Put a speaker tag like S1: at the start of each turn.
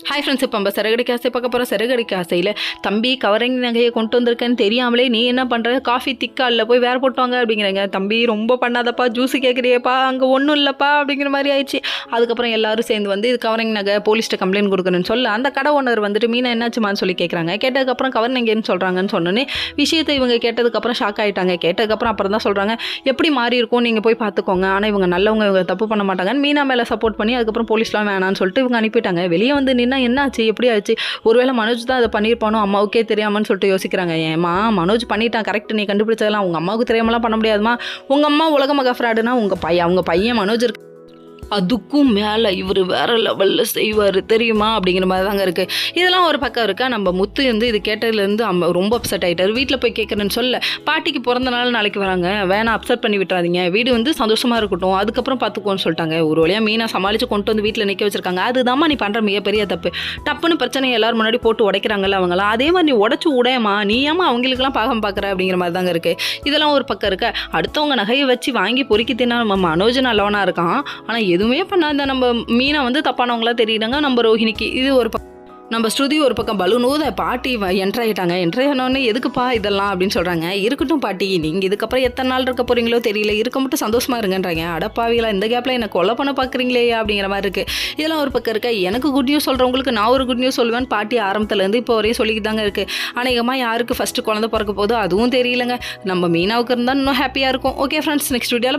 S1: Hi friends, இப்போ நம்ம சிறகடிக்க ஆசை பார்க்க போகிறோம். சிறகடிக்க ஆசையில் தம்பி கவரிங் நகையை கொண்டு வந்திருக்கேன்னு தெரியாமலே நீ என்ன பண்ணுற, காஃபி திக்காலில் போய் வேறு போட்டுவாங்க அப்படிங்கிறங்க. தம்பி ரொம்ப பண்ணாதப்பா, ஜூஸு கேட்குறியப்பா, அங்கே ஒன்றும் இல்லைப்பா அப்படிங்கிற மாதிரி ஆயிடுச்சு. அதுக்கப்புறம் எல்லாரும் சேர்ந்து வந்து இது கவரிங் நகை, போலீஸ்கிட்ட கம்ப்ளைண்ட் கொடுக்கணும்னு சொல்ல அந்த கடை ஓனர் வந்துட்டு மீனா என்னாச்சுமான்னு சொல்லி கேட்குறாங்க. கேட்டதுக்கப்புறம் கவர் நகைன்னு சொல்கிறாங்கன்னு சொன்னோன்னே விஷயத்தை இவங்க கேட்டதுக்கப்புறம் ஷாக் ஆகிட்டாங்க. அப்புறம் தான் சொல்கிறாங்க, எப்படி மாறி இருக்கும் நீங்கள் போய் பார்த்துக்கோங்க, ஆனால் இவங்க நல்லவங்க, இவங்க தப்பு பண்ண மாட்டாங்கன்னு மீனா மேலே சப்போர்ட் பண்ணி அதுக்கப்புறம் போலீஸ்லாம் வேணான்னு சொல்லிட்டு இவங்க அனுப்பிட்டாங்க. வெளியே வந்து என்ன ஆச்சு, எப்படி ஆச்சு, ஒருவேளை மனோஜ் தான் அதை பண்ணியிருப்பானோ அம்மாவுக்கே தெரியாமன்னு சொல்லிட்டு யோசிக்கிறாங்க. ஏமா மனோஜ் பண்ணிட்டான் கரெக்ட், நீ கண்டுபிடிச்சதெல்லாம் உங்கள் அம்மாவுக்கு தெரியாமலாம் பண்ண முடியாதுமா. உங்கள் அம்மா உலக மகா ஃப்ராடுனா அவங்க பையன் மனோஜ் இருக்கு, அதுக்கும் மேலே இவர் வேறு லெவலில் செய்வார் தெரியுமா அப்படிங்கிற மாதிரி தாங்க இருக்குது. இதெல்லாம் ஒரு பக்கம் இருக்கா. நம்ம முத்து வந்து இது கேட்டதுலேருந்து ரொம்ப அப்செட் ஆகிட்டார். வீட்டில் போய் கேட்குறேன்னு சொல்ல, பாட்டிக்கு பிறந்த நாள் நாளைக்கு வராங்க, வேணாம் அப்செட் பண்ணி விட்டுறாதீங்க, வீடு வந்து சந்தோஷமாக இருக்கட்டும், அதுக்கப்புறம் பார்த்துக்கோன்னு சொல்லிட்டாங்க. ஒரு வழியாக மீனா சமாளித்து கொண்டு வந்து வீட்டில் நிற்க வச்சிருக்காங்க. அதுதாம்மா நீ பண்ணுற மிகப்பெரிய தப்பு. டப்புன்னு பிரச்சனை எல்லாரும் முன்னாடி போட்டு உடைக்கிறாங்கல்ல அவங்களாம், அதே மாதிரி நீ உடச்சி உடையமா, நீ ஏமா அவங்களுக்குலாம் பாகம் பார்க்குற அப்படிங்கிற மாதிரி தாங்க இருக்குது. இதெல்லாம் ஒரு பக்கம் இருக்க. அடுத்தவங்க நகையை வச்சு வாங்கி பொறுக்கி தின்னா நம்ம மனோஜ் நல்லவனாக இருக்கான், ஆனால் எதுவுமே பண்ணாத நம்ம மீனா வந்து தப்பானவங்களா தெரியுறாங்க. நம்ம ரோஹிணிக்கு இது ஒரு நம்ம ஸ்ருதி ஒரு பக்கம் பலூன் ஊத பாட்டி என்ட்ராயிட்டாங்க. என்ட்ராயினோடனே எதுக்குப்பா இதெல்லாம் அப்படின்னு சொல்கிறாங்க. இருக்கட்டும் பாட்டி, நீங்கள் இதுக்கப்புறம் எத்தனை நாள் இருக்க போகிறீங்களோ தெரியல, இருக்க மட்டும் சந்தோஷமாக இருங்கன்றாங்க. அடப்பாவிகளா, இந்த கேப்பில் என்னை கொலை பண்ண பார்க்குறீங்களே அப்படிங்கிற மாதிரி இருக்குது. இதெல்லாம் ஒரு பக்கம் இருக்க. எனக்கு குட் நியூஸ் சொல்கிறவங்களுக்கு நான் ஒரு குட் நியூஸ் சொல்லுவேன். பாட்டி ஆரம்பத்துலேருந்து இப்போ வரையும் சொல்லிக்கிட்டு தாங்க இருக்குது. அநேகமாக யாருக்கு ஃபஸ்ட்டு குழந்தை பிறக்க போதோ அதுவும் தெரியலங்க. நம்ம மீனாவுக்கு இருந்தால் இன்னும் ஹாப்பியாக இருக்கும். ஓகே ஃப்ரெண்ட்ஸ், நெக்ஸ்ட் வீடியோவில்